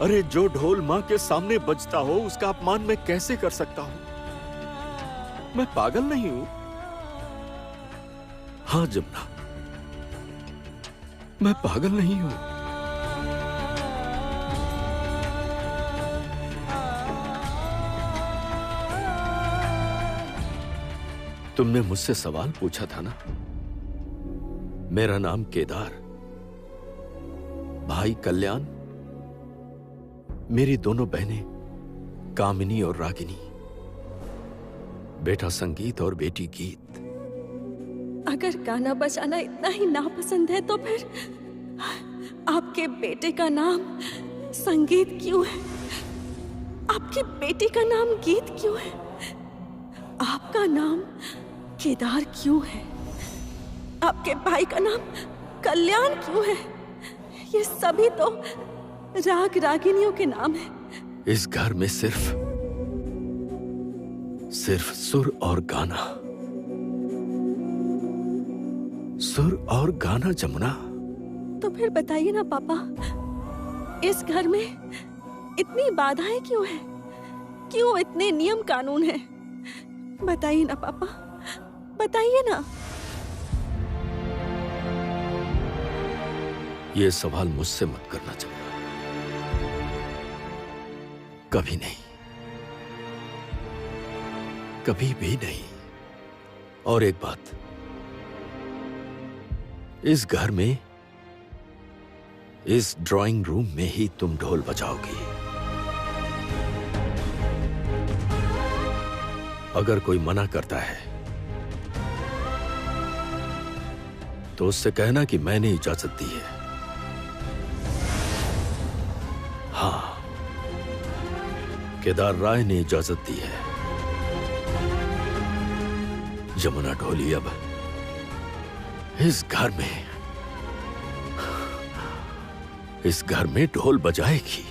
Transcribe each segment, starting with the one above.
अरे जो ढोल माँ के सामने बजता हो उसका अपमान मैं कैसे कर सकता हूं? मैं पागल नहीं हूं। हाँ जमुना, मैं पागल नहीं हूं। तुमने मुझसे सवाल पूछा था ना। मेरा नाम केदार, भाई कल्याण, मेरी दोनों बहनें कामिनी और रागिनी, बेटा संगीत और बेटी गीत। अगर गाना बजाना इतना ही नापसंद है तो फिर आपके बेटे का नाम संगीत क्यों है? आपकी बेटी का नाम गीत क्यों है? आपका नाम केदार क्यों है? आपके भाई का नाम कल्याण क्यों है? ये सभी तो राग रागिनियों के नाम हैं। इस घर में सिर्फ सुर और गाना, सुर और गाना जमुना। तो फिर बताइए ना पापा, इस घर में इतनी बाधाएं क्यों हैं? क्यों इतने नियम कानून हैं? बताइए ना पापा, बताइए ना। ये सवाल मुझसे मत करना जमुना, कभी नहीं, कभी भी नहीं। और एक बात, इस घर में, इस ड्राइंग रूम में ही तुम ढोल बजाओगी। अगर कोई मना करता है तो उससे कहना कि मैंने इजाजत दी है। हाँ, केदार राय ने इजाजत दी है। जमुना ढोली अब इस घर में ढोल बजाएगी।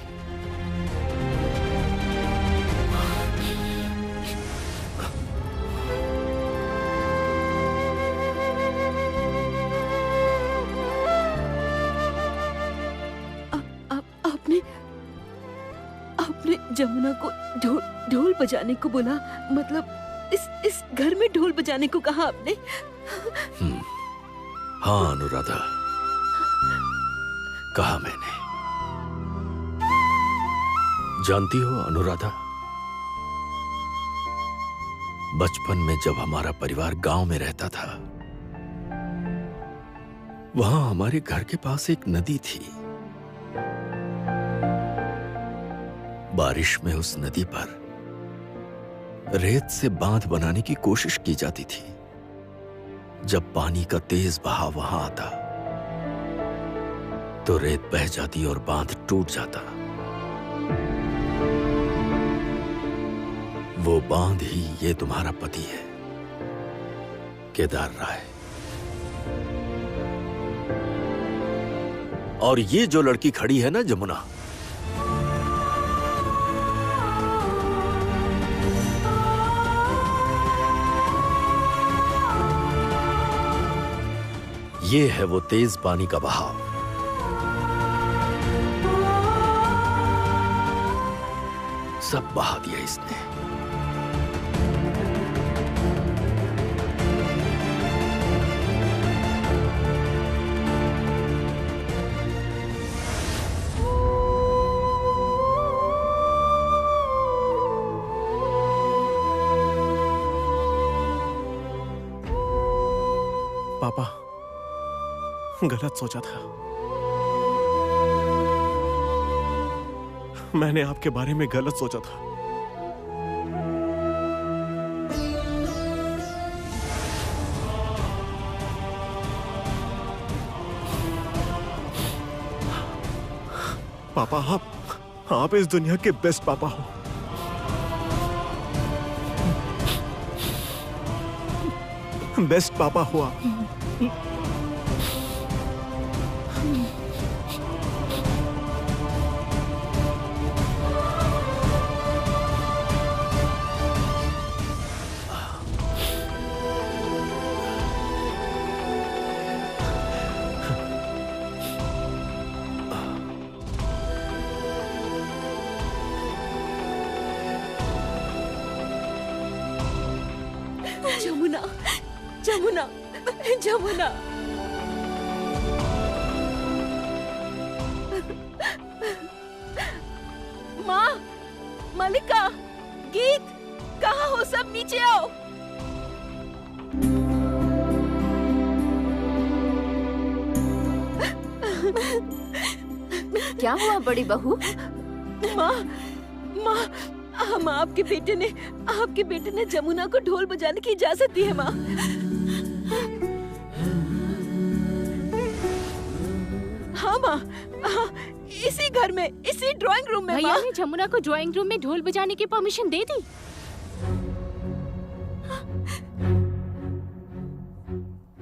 आपने जमुना को ढोल बजाने को बोला? मतलब इस घर में ढोल बजाने को कहा आपने? हाँ अनुराधा, कहा मैंने। जानती हो अनुराधा, बचपन में जब हमारा परिवार गांव में रहता था, वहां हमारे घर के पास एक नदी थी। बारिश में उस नदी पर रेत से बांध बनाने की कोशिश की जाती थी। जब पानी का तेज बहाव वहां आता तो रेत बह जाती और बांध टूट जाता। वो बांध ही ये तुम्हारा पति है, केदार राय। और ये जो लड़की खड़ी है ना जमुना, ये है वो तेज पानी का बहाव। सब बहा दिया इसने। पापा, गलत सोचा था। मैंने आपके बारे में गलत सोचा था। पापा, आप इस दुनिया के बेस्ट पापा हो। बेस्ट पापा हो आप। जमुना, जमुना, जमुना। माँ, मलिका, गीत, कहाँ हो सब? नीचे आओ। क्या हुआ बड़ी बहू? माँ, माँ, माँ, आपके बेटे ने जमुना को ढोल बजाने की इजाजत दी है माँ। हाँ माँ, हाँ, इसी घर में, इसी ड्राइंग रूम में। भैया ने जमुना को ड्राइंग रूम में ढोल बजाने की परमिशन दे दी।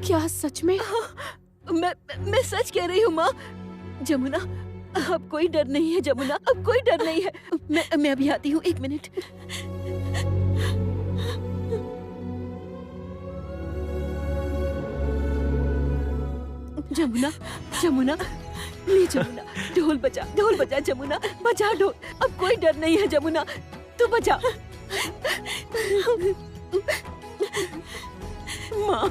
क्या सच में? मैं सच कह रही हूँ माँ। जमुना, अब कोई डर नहीं है जमुना, अब कोई डर नहीं है। मैं अभी आती हूँ, 1 मिनट। जमुना, जमुना, ले जमुना, ढोल बजा जमुना, बजा ढोल। अब कोई डर नहीं है जमुना, तू बजा। माँ,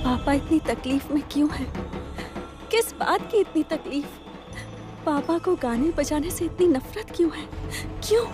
पापा इतनी तकलीफ में क्यों है? किस बात की इतनी तकलीफ? पापा को गाने बजाने से इतनी नफरत क्यों है? क्यों?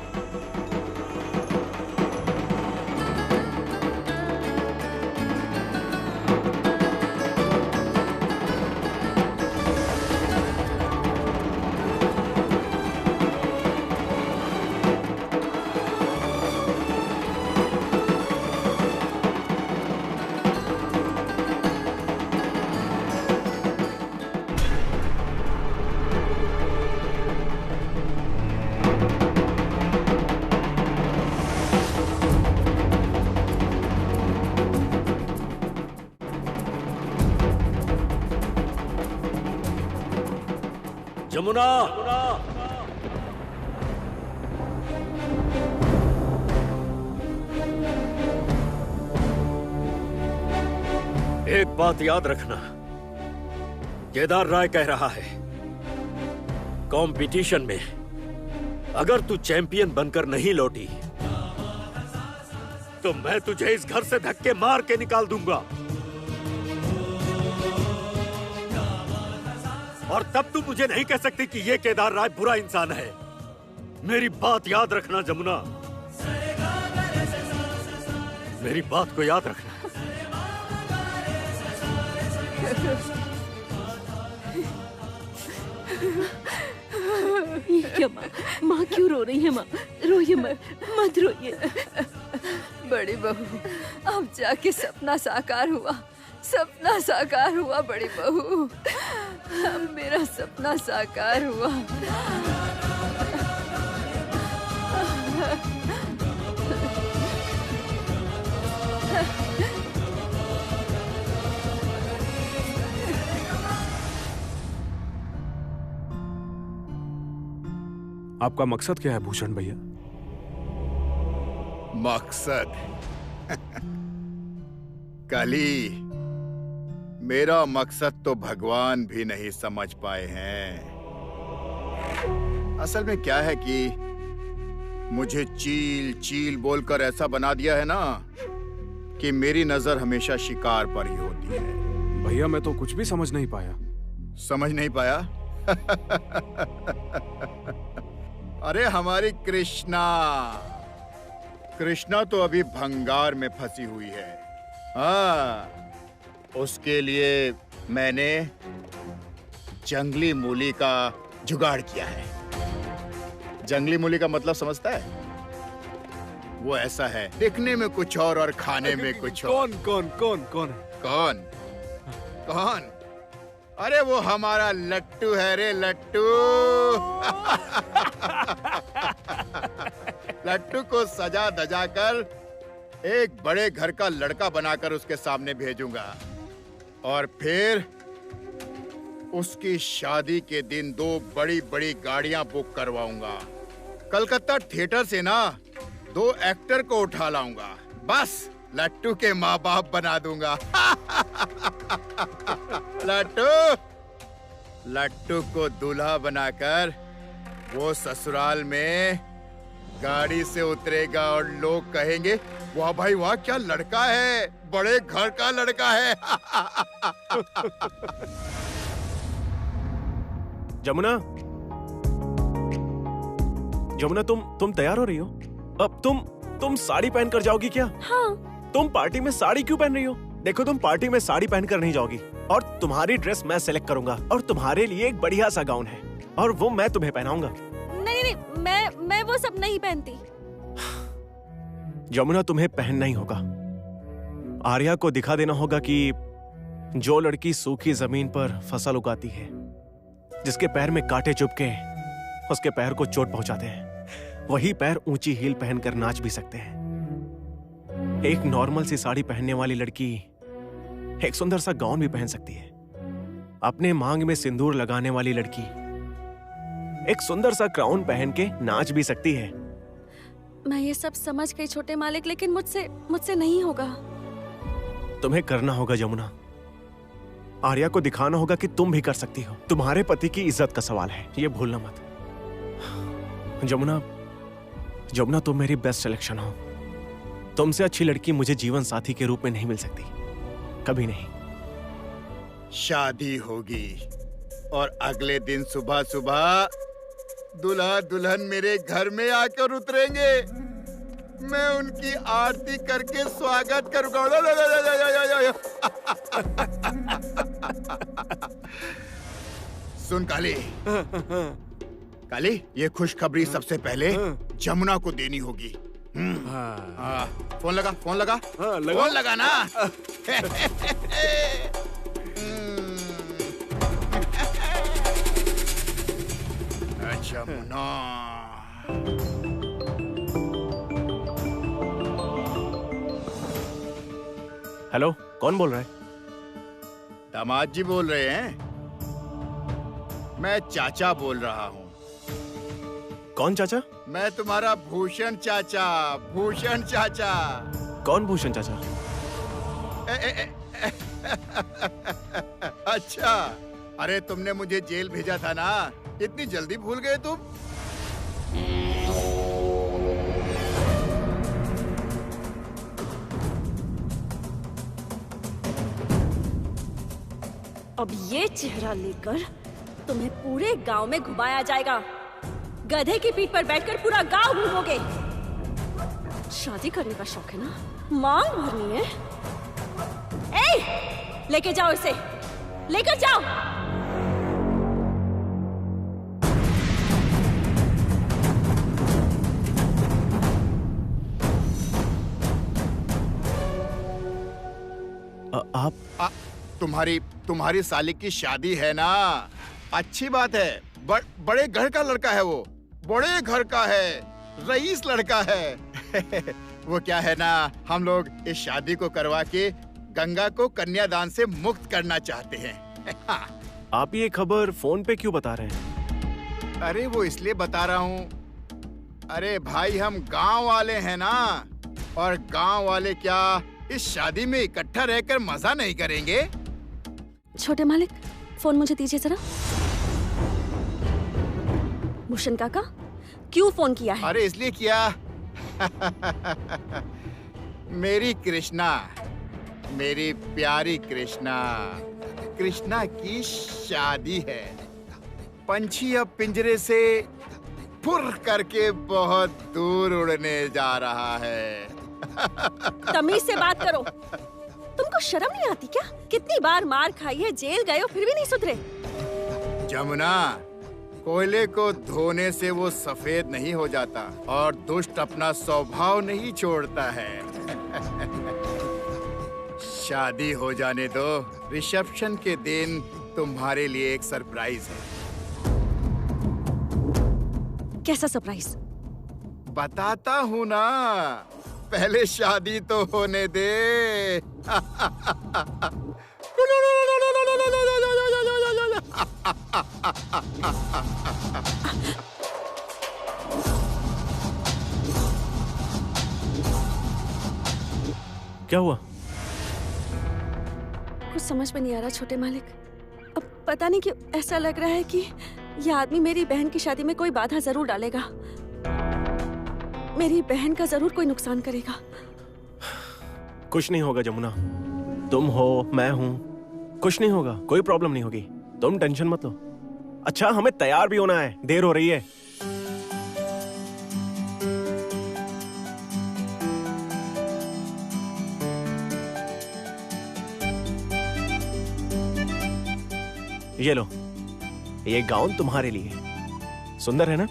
जमुना, एक बात याद रखना, केदार राय कह रहा है, कंपटीशन में अगर तू चैंपियन बनकर नहीं लौटी तो मैं तुझे इस घर से धक्के मार के निकाल दूंगा। और तब तू मुझे नहीं कह सकती कि ये केदार राय बुरा इंसान है। मेरी बात याद रखना जमुना, मेरी बात को याद रखना। ये क्या माँ? माँ क्यों रो रही है? माँ रोइए मत रोइए। बड़ी बहू, अब जाके सपना साकार हुआ, सपना साकार हुआ बड़ी बहू। अब मेरा सपना साकार हुआ। आपका मकसद क्या है भूषण भैया? मकसद कली, मेरा मकसद तो भगवान भी नहीं समझ पाए हैं। असल में क्या है कि मुझे चील चील बोलकर ऐसा बना दिया है ना कि मेरी नजर हमेशा शिकार पर ही होती है। भैया मैं तो कुछ भी समझ नहीं पाया। समझ नहीं पाया? अरे हमारी कृष्णा तो अभी भंगार में फंसी हुई है। हाँ, उसके लिए मैंने जंगली मूली का जुगाड़ किया है। जंगली मूली का मतलब समझता है? वो ऐसा है, दिखने में कुछ और खाने में कुछ और। कौन? अरे वो हमारा लट्टू है रे, लट्टू। लट्टू को सजा धजा कर एक बड़े घर का लड़का बनाकर उसके सामने भेजूंगा और फिर उसकी शादी के दिन 2 बड़ी बड़ी गाड़ियां बुक करवाऊंगा। कलकत्ता थिएटर से ना 2 एक्टर को उठा लाऊंगा, बस लट्टू के माँ बाप बना दूंगा। लट्टू को दूल्हा बनाकर वो ससुराल में गाड़ी से उतरेगा और लोग कहेंगे, वाह भाई वाह, क्या लड़का है, बड़े घर का लड़का है। जमुना, जमुना तुम तैयार हो रही हो? अब तुम साड़ी पहन कर जाओगी क्या? हाँ। तुम पार्टी में साड़ी क्यों पहन रही हो? देखो, तुम पार्टी में साड़ी पहनकर नहीं जाओगी और तुम्हारी ड्रेस मैं सेलेक्ट करूंगा और तुम्हारे लिए एक बढ़िया सा गाउन है और वो मैं तुम्हें पहनाऊंगा। नहीं नहीं, मैं वो सब नहीं पहनती। जमुना, तुम्हें पहनना ही होगा। आर्या को दिखा देना होगा कि जो लड़की सूखी जमीन पर फसल उगाती है, जिसके पैर में कांटे चुभके उसके पैर को चोट पहुंचाते हैं, वही पैर ऊंची हील पहनकर नाच भी सकते हैं। एक नॉर्मल सी साड़ी पहनने वाली लड़की एक सुंदर सा गाउन भी पहन सकती है। अपने मांग में सिंदूर लगाने वाली लड़की एक सुंदर सा क्राउन पहन के नाच भी सकती है। मैं ये सब समझ गई छोटे मालिक, लेकिन मुझसे नहीं होगा। तुम्हें करना होगा जमुना। आर्या को दिखाना होगा कि तुम भी कर सकती हो। तुम्हारे पति की इज्जत का सवाल है, ये भूलना मत। जमुना, तुम मेरी बेस्ट सिलेक्शन हो। तुमसे अच्छी लड़की मुझे जीवन साथी के रूप में नहीं मिल सकती, कभी नहीं। शादी होगी और अगले दिन सुबह सुबह दूल्हा दुल्हन मेरे घर में आकर उतरेंगे। मैं उनकी आरती करके स्वागत करूंगा। सुन काली, काली, ये खुशखबरी सबसे पहले जमुना को देनी होगी। फोन लगा, फोन लगा, फोन लगा ना। जमुना, हेलो, कौन बोल रहा है? दामाद जी बोल रहे हैं। मैं चाचा बोल रहा हूँ। कौन चाचा? मैं तुम्हारा भूषण चाचा, भूषण चाचा। कौन भूषण चाचा? अच्छा, अरे तुमने मुझे जेल भेजा था ना, इतनी जल्दी भूल गए तुम? अब ये चेहरा लेकर तुम्हें पूरे गांव में घुमाया जाएगा। गधे की पीठ पर बैठकर पूरा गांव घूमोगे। शादी करने का शौक है ना? मांग भरनी है? ए, लेके जाओ इसे, लेकर जाओ। आप तुम्हारी साली की शादी है ना? अच्छी बात है। बड़े घर का लड़का है वो, बड़े घर का है, रईस लड़का है। वो क्या है ना, हम लोग इस शादी को करवा के गंगा को कन्यादान से मुक्त करना चाहते हैं। आप ये खबर फोन पे क्यों बता रहे हैं? अरे वो इसलिए बता रहा हूँ, अरे भाई हम गांव वाले हैं ना, और गांव वाले क्या इस शादी में इकट्ठा रहकर मजा नहीं करेंगे? छोटे मालिक, फोन मुझे दीजिए जरा। भूषण काका, क्यों फोन किया है? अरे इसलिए किया। मेरी कृष्णा, मेरी प्यारी कृष्णा, कृष्णा की शादी है। पंछी अब पिंजरे से फुर करके बहुत दूर उड़ने जा रहा है। तमीज से बात करो। तुमको शर्म नहीं आती क्या? कितनी बार मार खाई है, जेल गए हो, फिर भी नहीं सुधरे। जमुना, कोयले को धोने से वो सफेद नहीं हो जाता और दुष्ट अपना स्वभाव नहीं छोड़ता है। शादी हो जाने दो। रिसेप्शन के दिन तुम्हारे लिए एक सरप्राइज है। कैसा सरप्राइज? बताता हूँ ना, पहले शादी तो होने दे। क्या हुआ? कुछ समझ में नहीं आ रहा छोटे मालिक। अब पता नहीं क्यों ऐसा लग रहा है कि यह आदमी मेरी बहन की शादी में कोई बाधा जरूर डालेगा। मेरी बहन का जरूर कोई नुकसान करेगा। कुछ नहीं होगा जमुना, तुम हो, मैं हूं, कुछ नहीं होगा, कोई प्रॉब्लम नहीं होगी, तुम टेंशन मत लो। अच्छा, हमें तैयार भी होना है, देर हो रही है। ये लो, ये गाउन तुम्हारे लिए। सुंदर है ना?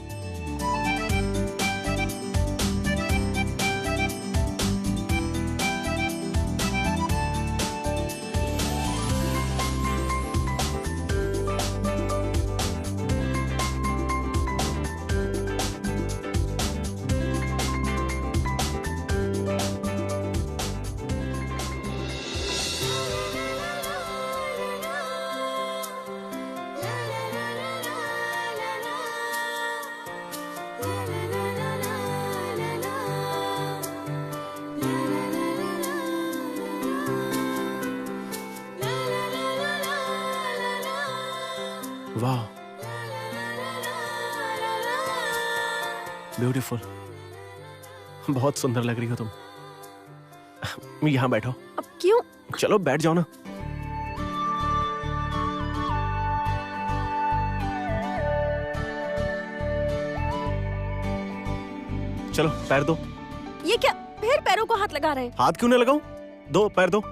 वाह, ब्यूटीफुल, बहुत सुंदर लग रही हो तुम। यहाँ बैठो। अब क्यों? चलो बैठ जाओ ना। चलो पैर दो। ये क्या, फिर पैरों को हाथ लगा रहे हैं? हाथ क्यों नहीं लगाऊं? दो, पैर दो।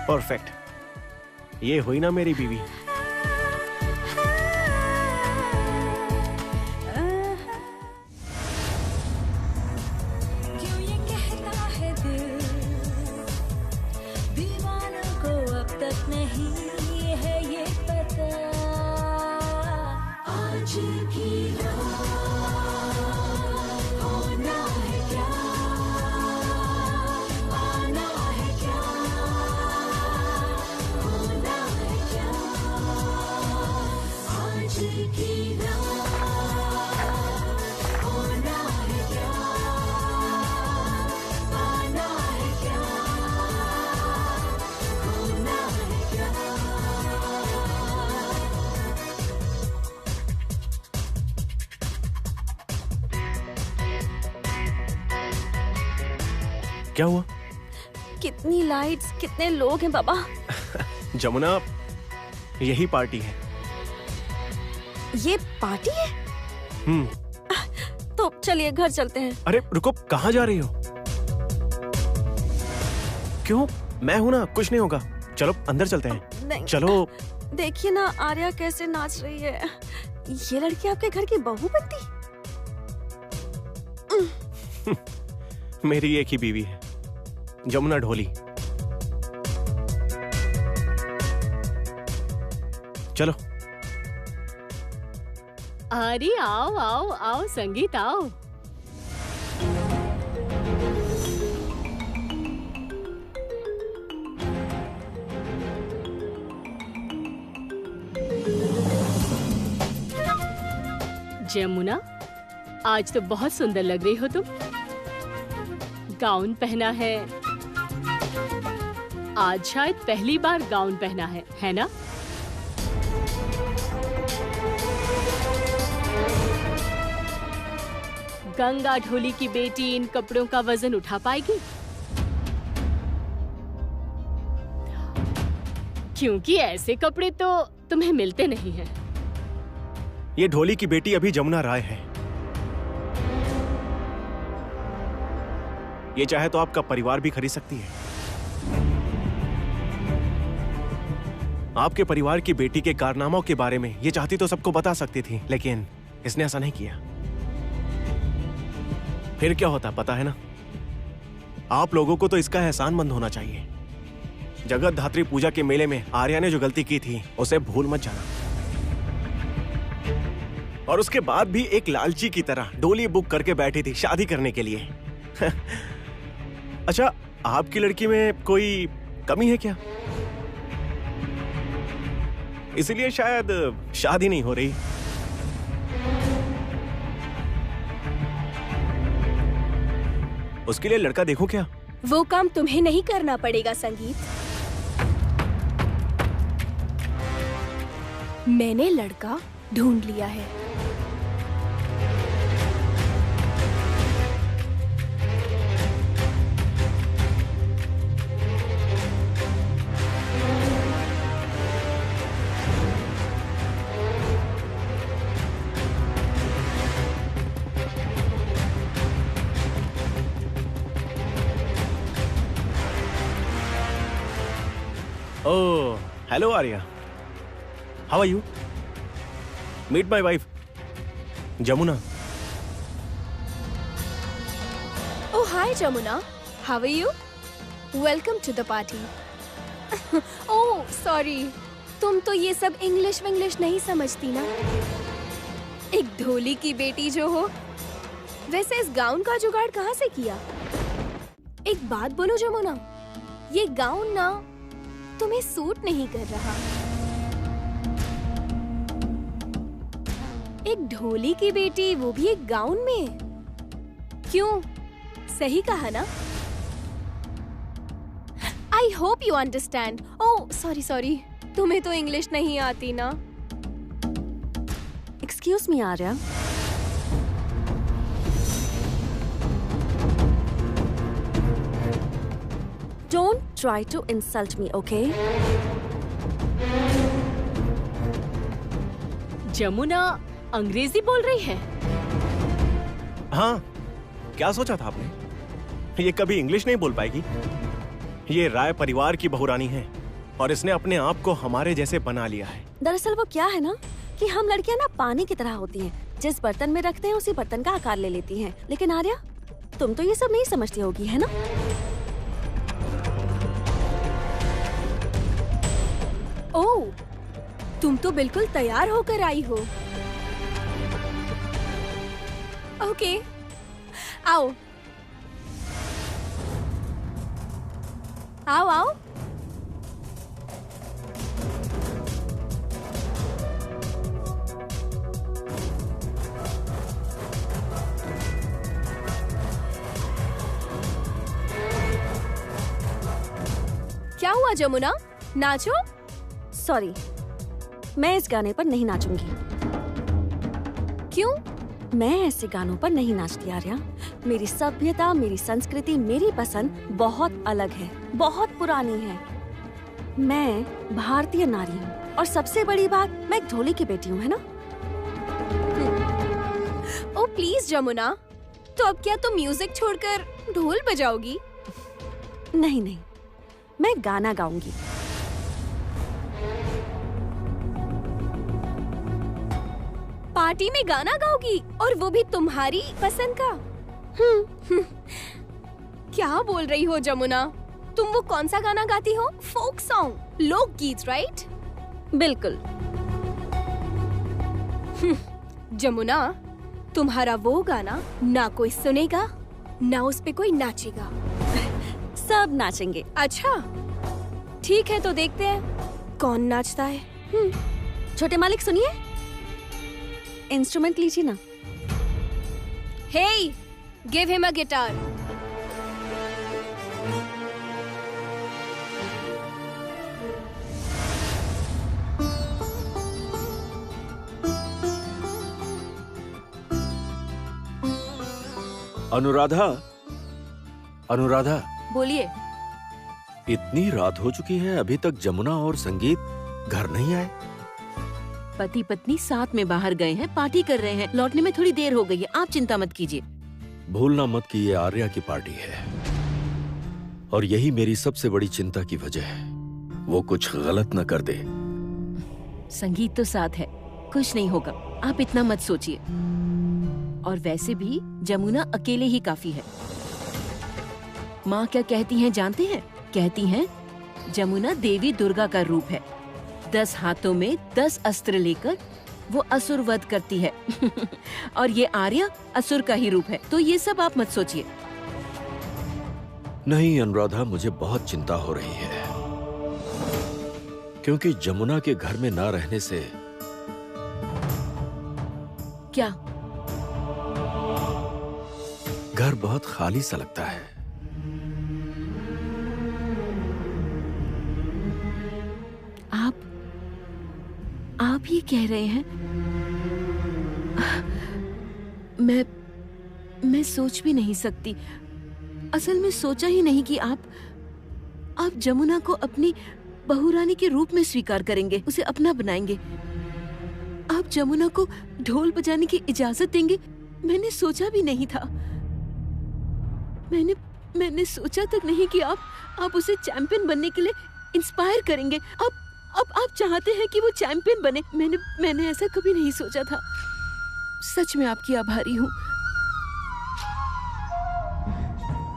परफेक्ट, ये हुई ना मेरी बीवी। क्यों ये कहता है दिल, दीवानों को अब तक नहीं है ये पता। आज की रात होना है क्या, आना है क्या, होना है क्या। आज की रात होना है क्या, आना है क्या, होना है क्या। क्या हुआ? कितनी लाइट्स, कितने लोग हैं बाबा। जमुना, यही पार्टी है। ये पार्टी है? तो चलिए घर चलते हैं। अरे रुको, कहाँ जा रही हो? क्यों? मैं हूं ना, कुछ नहीं होगा। चलो अंदर चलते हैं। नहीं, चलो। देखिए ना आर्या कैसे नाच रही है। ये लड़की आपके घर की बहू बनती? मेरी एक ही बीवी है, जमुना ढोली। चलो। अरे आओ आओ आओ संगीत आओ। जमुना, आज तो बहुत सुंदर लग रही हो तुम। गाउन पहना है, आज शायद पहली बार गाउन पहना है ना? गंगा ढोली की बेटी इन कपड़ों का वजन उठा पाएगी? क्योंकि ऐसे कपड़े तो तुम्हें मिलते नहीं हैं। ये ढोली की बेटी अभी जमुना राय है। ये चाहे तो आपका परिवार भी खरीद सकती है। आपके परिवार की बेटी के कारनामों के बारे में ये चाहती तो सबको बता सकती थी, लेकिन इसने ऐसा नहीं किया। फिर क्या होता पता है ना? आप लोगों को तो इसका एहसानमंद होना चाहिए। जगत धात्री पूजा के मेले में आर्या ने जो गलती की थी उसे भूल मत जाना। और उसके बाद भी एक लालची की तरह डोली बुक करके बैठी थी शादी करने के लिए। अच्छा, आपकी लड़की में कोई कमी है क्या? इसीलिए शायद शादी नहीं हो रही। उसके लिए लड़का देखो क्या? वो काम तुम्हें नहीं करना पड़ेगा संगीत। मैंने लड़का ढूंढ लिया है। Oh, hello Arya. How are you? Meet my wife, Jamuna. Oh, hi Jamuna. How are you? Welcome to the party. Oh, sorry. तुम तो ये सब इंग्लिश विंग्लिश नहीं समझती ना। एक ढोली की बेटी जो हो। वैसे इस गाउन का जुगाड़ कहाँ से किया? एक बात बोलो जमुना, ये गाउन ना तुम्हें सूट नहीं कर रहा। एक ढोली की बेटी, वो भी एक गाउन में। क्यों? सही कहा ना? I hope you understand. Oh sorry sorry, तुम्हें तो इंग्लिश नहीं आती ना। Excuse me Arya, don't try to insult me, okay? Jamuna अंग्रेजी बोल रही है। हाँ, क्या सोचा था आपने? ये कभी इंग्लिश नहीं बोल पाएगी। ये राय परिवार की बहुरानी है और इसने अपने आप को हमारे जैसे बना लिया है। दरअसल वो क्या है ना कि हम लड़कियां ना पानी की तरह होती हैं, जिस बर्तन में रखते हैं उसी बर्तन का आकार ले लेती हैं। लेकिन आर्या, तुम तो ये सब नहीं समझती होगी, है ना? ओह, तुम तो बिल्कुल तैयार होकर आई हो। ओके, आओ आओ आओ। क्या हुआ जमुना, नाचो। सॉरी, मैं इस गाने पर नहीं नाचूंगी। क्यों? मैं ऐसे गानों पर नहीं नाचती आर्या। मेरी सभ्यता, मेरी संस्कृति, मेरी पसंद बहुत अलग है, बहुत पुरानी है। मैं भारतीय नारी हूँ और सबसे बड़ी बात, मैं एक ढोली की बेटी हूँ, है ना? ओ प्लीज जमुना, तो अब क्या तुम म्यूजिक छोड़कर ढोल बजाओगी? नहीं नहीं, मैं गाना गाऊंगी। पार्टी में गाना गाओगी, और वो भी तुम्हारी पसंद का? क्या बोल रही हो जमुना? तुम वो कौन सा गाना गाती हो? फोक सॉन्ग, लोकगीत, राइट? बिल्कुल। जमुना, तुम्हारा वो गाना ना कोई सुनेगा, ना उस पे कोई नाचेगा। सब नाचेंगे। अच्छा, ठीक है, तो देखते हैं कौन नाचता है। छोटे मालिक सुनिए, इंस्ट्रूमेंट लीजिए ना। Hey, give him a guitar. Anuradha, Anuradha, बोलिए। इतनी रात हो चुकी है, अभी तक जमुना और संगीत घर नहीं आए। पति पत्नी साथ में बाहर गए हैं, पार्टी कर रहे हैं, लौटने में थोड़ी देर हो गई है, आप चिंता मत कीजिए। भूलना मत कि ये आर्या की पार्टी है और यही मेरी सबसे बड़ी चिंता की वजह है। वो कुछ गलत न कर दे। संगीत तो साथ है, कुछ नहीं होगा, आप इतना मत सोचिए। और वैसे भी जमुना अकेले ही काफी है। माँ क्या कहती हैं जानते हैं? कहती हैं जमुना देवी दुर्गा का रूप है। 10 हाथों में 10 अस्त्र लेकर वो असुर वध करती है और ये आर्या असुर का ही रूप है, तो ये सब आप मत सोचिए। नहीं अनुराधा, मुझे बहुत चिंता हो रही है, क्योंकि जमुना के घर में ना रहने से। क्या? घर बहुत खाली सा लगता है। आप ये कह रहे हैं? मैं सोच भी नहीं सकती। असल में सोचा ही नहीं कि आप जमुना को अपनी बहुरानी के रूप में स्वीकार करेंगे, उसे अपना बनाएंगे। आप जमुना को ढोल बजाने की इजाजत देंगे, मैंने सोचा भी नहीं था। मैंने सोचा तक नहीं कि आप उसे चैंपियन बनने के लिए इंस्पायर करेंगे। आप चाहते हैं कि वो चैंपियन बने। मैंने ऐसा कभी नहीं सोचा था। सच में आपकी आभारी हूँ,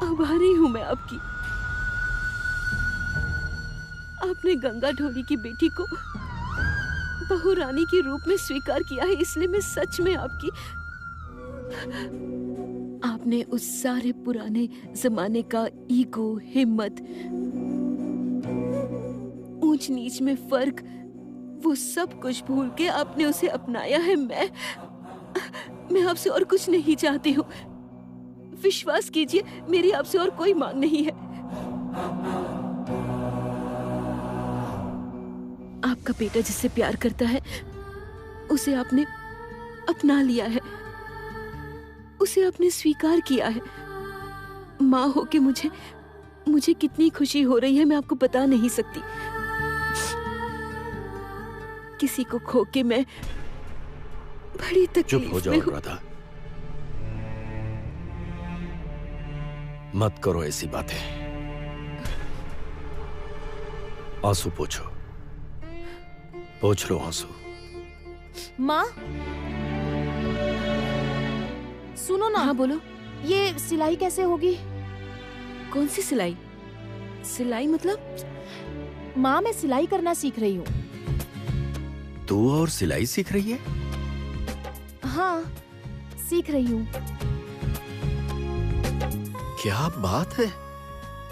आभारी हूँ मैं आपकी। आपने गंगा ढोली की बेटी को बहुरानी के रूप में स्वीकार किया है, इसलिए मैं सच में आपने उस सारे पुराने जमाने का ईगो, हिम्मत, ऊंच नीच में फर्क, वो सब कुछ भूल के आपने उसे अपनाया है। मैं आपसे और कुछ नहीं चाहती हूँ। विश्वास कीजिए, मेरी आपसे और कोई मांग नहीं है। आपका बेटा जिससे प्यार करता है, उसे आपने अपना लिया है, उसे आपने स्वीकार किया है। माँ होके मुझे कितनी खुशी हो रही है, मैं आपको बता नहीं सकती। किसी को खो के मैं बड़ी तकलीफ चुप हो जाओ राधा, मत करो ऐसी बातें। आंसू पोंछो, पोंछ लो आंसू। माँ सुनो ना। हाँ बोलो। ये सिलाई कैसे होगी? कौन सी सिलाई? सिलाई मतलब? माँ मैं सिलाई करना सीख रही हूँ। तू और सिलाई सीख रही है? हाँ सीख रही हूँ। क्या बात है,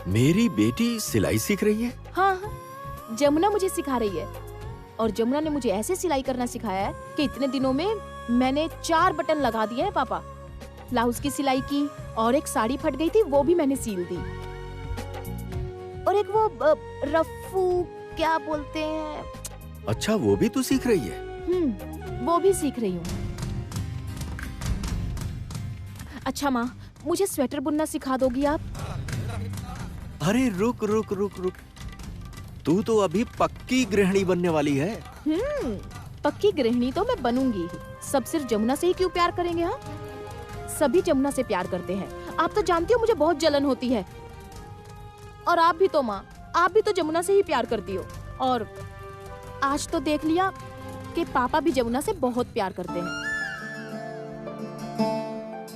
मेरी बेटी सिलाई सीख रही है? हाँ जमुना मुझे सिखा रही है, और जमुना ने मुझे ऐसे सिलाई करना सिखाया है कि इतने दिनों में मैंने 4 बटन लगा दिए हैं पापा। ब्लाउज की सिलाई की, और एक साड़ी फट गई थी वो भी मैंने सील दी, और एक वो रफ्फू क्या बोलते हैं। अच्छा वो भी तू सीख रही है? वो भी सीख रही हूँ। अच्छा माँ, मुझे स्वेटर बुनना सिखा दोगी आप? अरे रुक रुक रुक रुक, तू तो अभी पक्की गृहिणी बनने वाली है। पक्की गृहिणी तो मैं बनूंगी। सब सिर्फ जमुना से ही क्यों प्यार करेंगे? हाँ सभी जमुना से प्यार करते हैं। आप तो जानती हो मुझे बहुत जलन होती है। और आप भी तो माँ, आप भी तो जमुना से ही प्यार करती हो। और आज तो देख लिया कि पापा भी जमुना से बहुत प्यार करते हैं।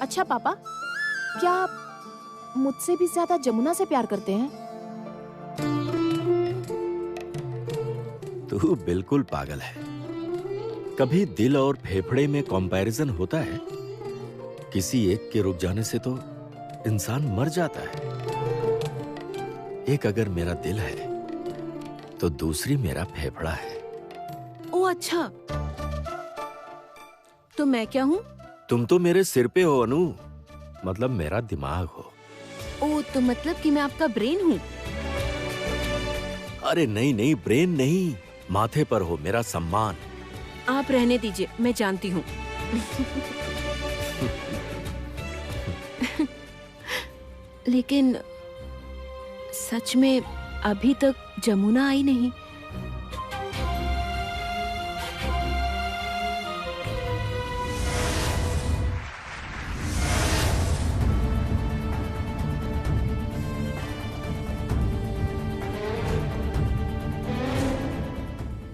अच्छा पापा, क्या आप मुझसे भी ज्यादा जमुना से प्यार करते हैं? तू बिल्कुल पागल है। कभी दिल और फेफड़े में कंपैरिजन होता है? किसी एक के रुक जाने से तो इंसान मर जाता है। एक अगर मेरा दिल है तो दूसरी मेरा फेफड़ा है। ओ अच्छा, तो मैं क्या हूँ? तुम तो मेरे सिर पे हो अनु, मतलब मेरा दिमाग हो। ओ तो मतलब कि मैं आपका ब्रेन हूँ? अरे नहीं नहीं, ब्रेन नहीं, माथे पर हो मेरा सम्मान। आप रहने दीजिए, मैं जानती हूँ। लेकिन सच में अभी तक जमुना आई नहीं।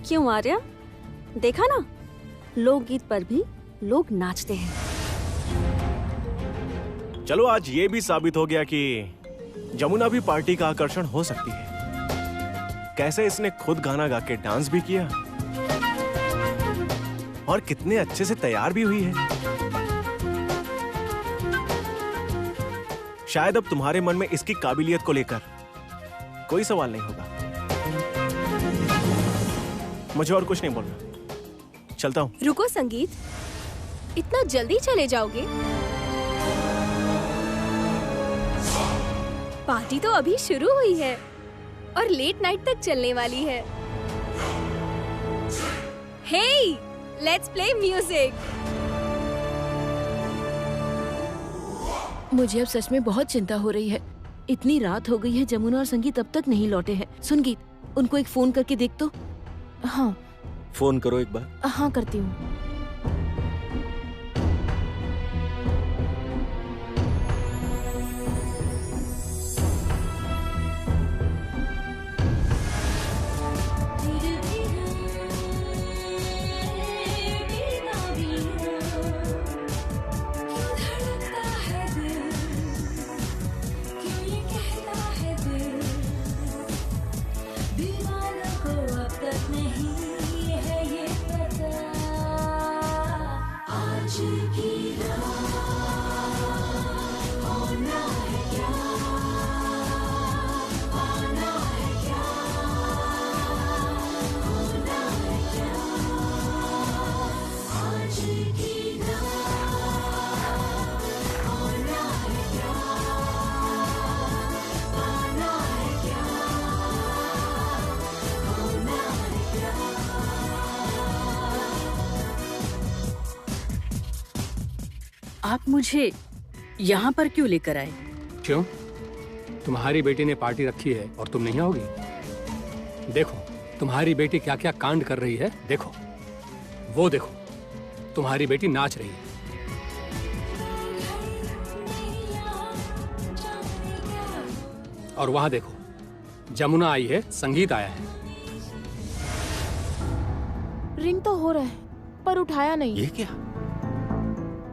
क्यों आर्या, देखा ना, लोकगीत पर भी लोग नाचते हैं। चलो आज ये भी साबित हो गया कि जमुना भी पार्टी का आकर्षण हो सकती है। कैसे इसने खुद गाना गा के डांस भी किया, और कितने अच्छे से तैयार भी हुई है। शायद अब तुम्हारे मन में इसकी काबिलियत को लेकर कोई सवाल नहीं होगा। मुझे और कुछ नहीं बोलना, चलता हूँ। रुको संगीत, इतना जल्दी चले जाओगे? पार्टी तो अभी शुरू हुई है और लेट नाइट तक चलने वाली है। हे, लेट्स प्ले म्यूजिक। मुझे अब सच में बहुत चिंता हो रही है। इतनी रात हो गई है, जमुना और संगीत अब तक नहीं लौटे हैं। सुन गीत, उनको एक फोन करके देख तो। हाँ फोन करो एक बार। हाँ करती हूँ। आप मुझे यहाँ पर क्यों लेकर आए? क्यों? तुम्हारी बेटी ने पार्टी रखी है और तुम नहीं आओगी? देखो तुम्हारी बेटी क्या क्या कांड कर रही है। देखो, वो देखो, तुम्हारी बेटी नाच रही है। और वहां देखो, जमुना आई है, संगीत आया है। रिंग तो हो रहा है पर उठाया नहीं। ये क्या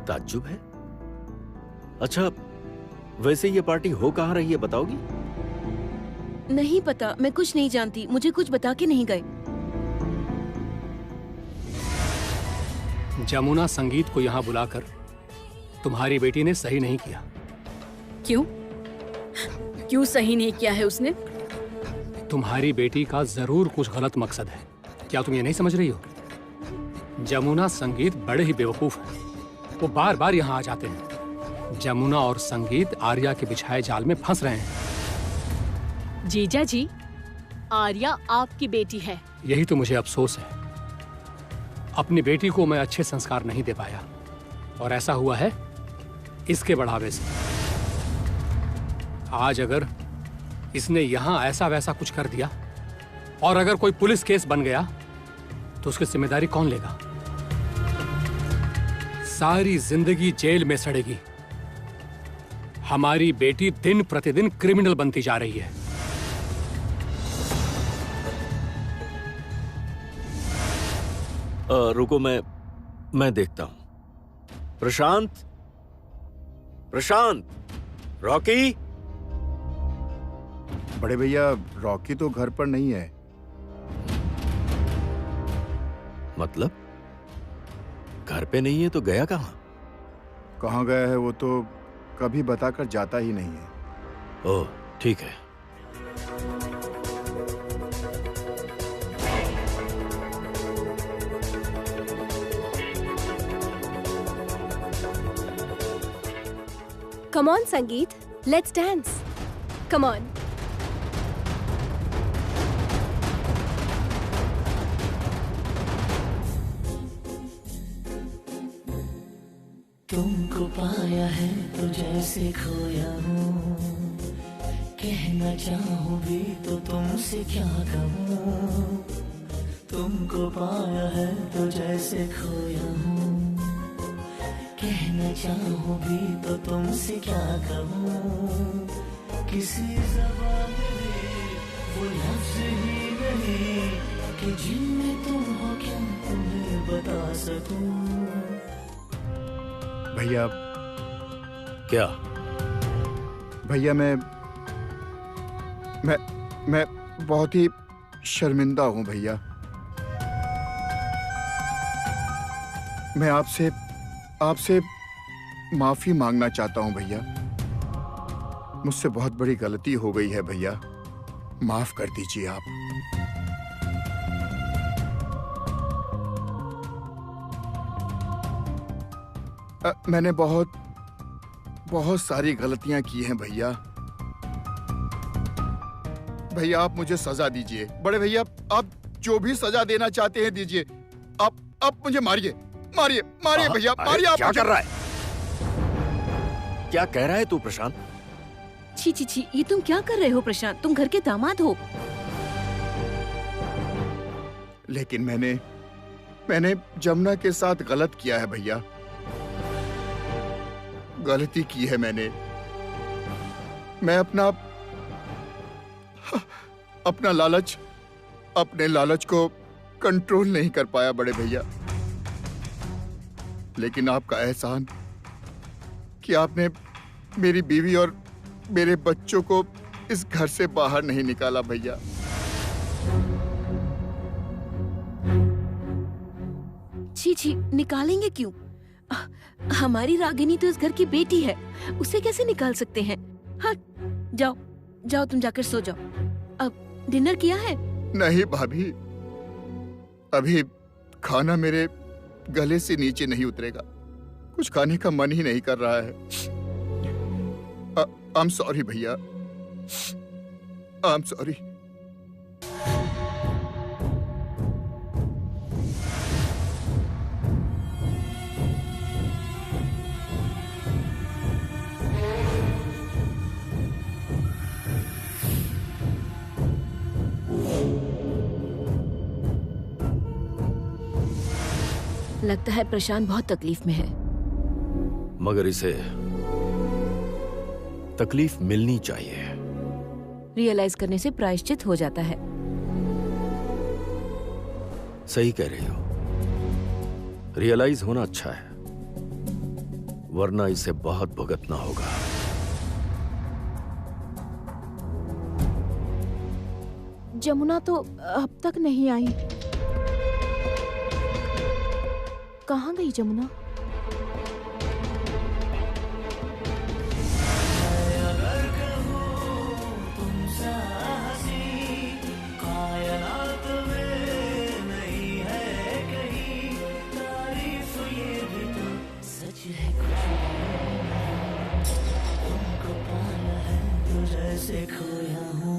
ताज्जुब है? अच्छा, वैसे ये पार्टी हो कहाँ रही है, बताओगी? नहीं पता, मैं कुछ नहीं जानती। मुझे कुछ बता के नहीं गए। जमुना संगीत को यहाँ बुलाकर तुम्हारी बेटी ने सही नहीं किया। क्यों? क्यों सही नहीं किया है उसने? तुम्हारी बेटी का जरूर कुछ गलत मकसद है। क्या तुम ये नहीं समझ रही हो? जमुना संगीत बड़े ही बेवकूफ हैं। वो बार बार यहाँ आ जाते हैं। जमुना और संगीत आर्या के बिछाए जाल में फंस रहे हैं। जीजा जी, आर्या आपकी बेटी है। यही तो मुझे अफसोस है। अपनी बेटी को मैं अच्छे संस्कार नहीं दे पाया और ऐसा हुआ है इसके बढ़ावे से। आज अगर इसने यहाँ ऐसा वैसा कुछ कर दिया और अगर कोई पुलिस केस बन गया तो उसकी जिम्मेदारी कौन लेगा? सारी जिंदगी जेल में सड़ेगी। हमारी बेटी दिन प्रतिदिन क्रिमिनल बनती जा रही है। रुको, मैं देखता हूं। प्रशांत, प्रशांत, रॉकी। बड़े भैया, रॉकी तो घर पर नहीं है। मतलब घर पे नहीं है तो गया कहाँ? कहाँ गया है वो तो कभी बताकर जाता ही नहीं है। ओह, ठीक है। Come on, Sangeet. Let's dance. Come on. तुमको पाया है तो जैसे खोया हूँ, कहना चाहूँ भी तो तुमसे क्या कहूँ। तुमको पाया है तो जैसे खोया हूँ, कहना चाहूँ भी तो तुमसे क्या कहूँ। किसी ज़बान में वो लफ्ज़ ही नहीं कि जिनमें तुम हो क्या तुम्हें बता सकूँ। भैया। क्या? भैया, मैं बहुत ही शर्मिंदा हूँ भैया। मैं आपसे माफी मांगना चाहता हूं भैया। मुझसे बहुत बड़ी गलती हो गई है भैया, माफ कर दीजिए आप। मैंने बहुत सारी गलतियां की हैं भैया। भैया आप मुझे सजा दीजिए। बड़े भैया आप जो भी सजा देना चाहते हैं दीजिए। आप मुझे मारिए मारिए मारिए भैया, मारिए। आप क्या कर रहा है? क्या कह रहा है तू प्रशांत? छी छी छी, ये तुम क्या कर रहे हो प्रशांत? तुम घर के दामाद हो। लेकिन मैंने जमुना के साथ गलत किया है भैया, गलती की है मैंने। मैं अपने लालच को कंट्रोल नहीं कर पाया बड़े भैया। लेकिन आपका एहसान कि आपने मेरी बीवी और मेरे बच्चों को इस घर से बाहर नहीं निकाला भैया। छी छी, निकालेंगे क्यों? हमारी रागिनी तो इस घर की बेटी है, उसे कैसे निकाल सकते हैं? हाँ, जाओ जाओ, तुम जाकर सो जाओ। अब डिनर किया है? नहीं भाभी, अभी खाना मेरे गले से नीचे नहीं उतरेगा। कुछ खाने का मन ही नहीं कर रहा है। आई एम सॉरी भैया, आई एम सॉरी। लगता है प्रशांत बहुत तकलीफ में है। मगर इसे तकलीफ मिलनी चाहिए। रियलाइज करने से प्रायश्चित हो जाता है। सही कह रही हो, रियलाइज होना अच्छा है, वरना इसे बहुत भुगतना होगा। जमुना तो अब तक नहीं आई। कहाँ गई जमुना? जैसे खोया हूँ।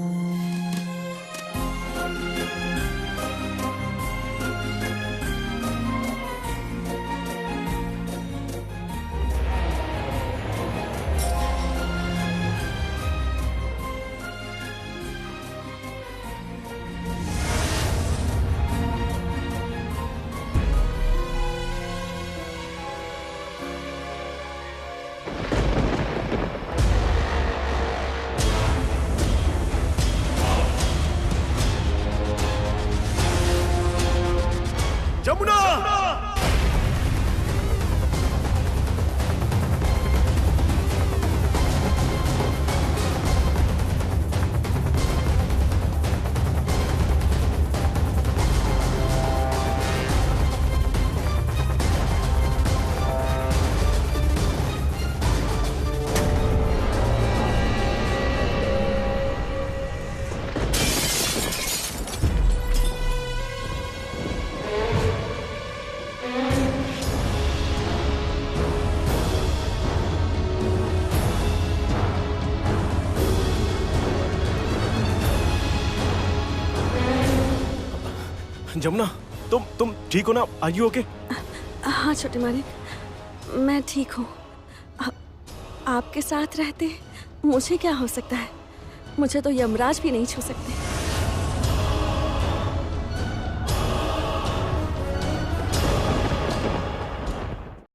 जमुना, तुम ठीक हो ना? Are you okay? हाँ छोटे मालिक, मैं ठीक हूँ। आपके साथ रहते मुझे क्या हो सकता है? मुझे तो यमराज भी नहीं छू सकते।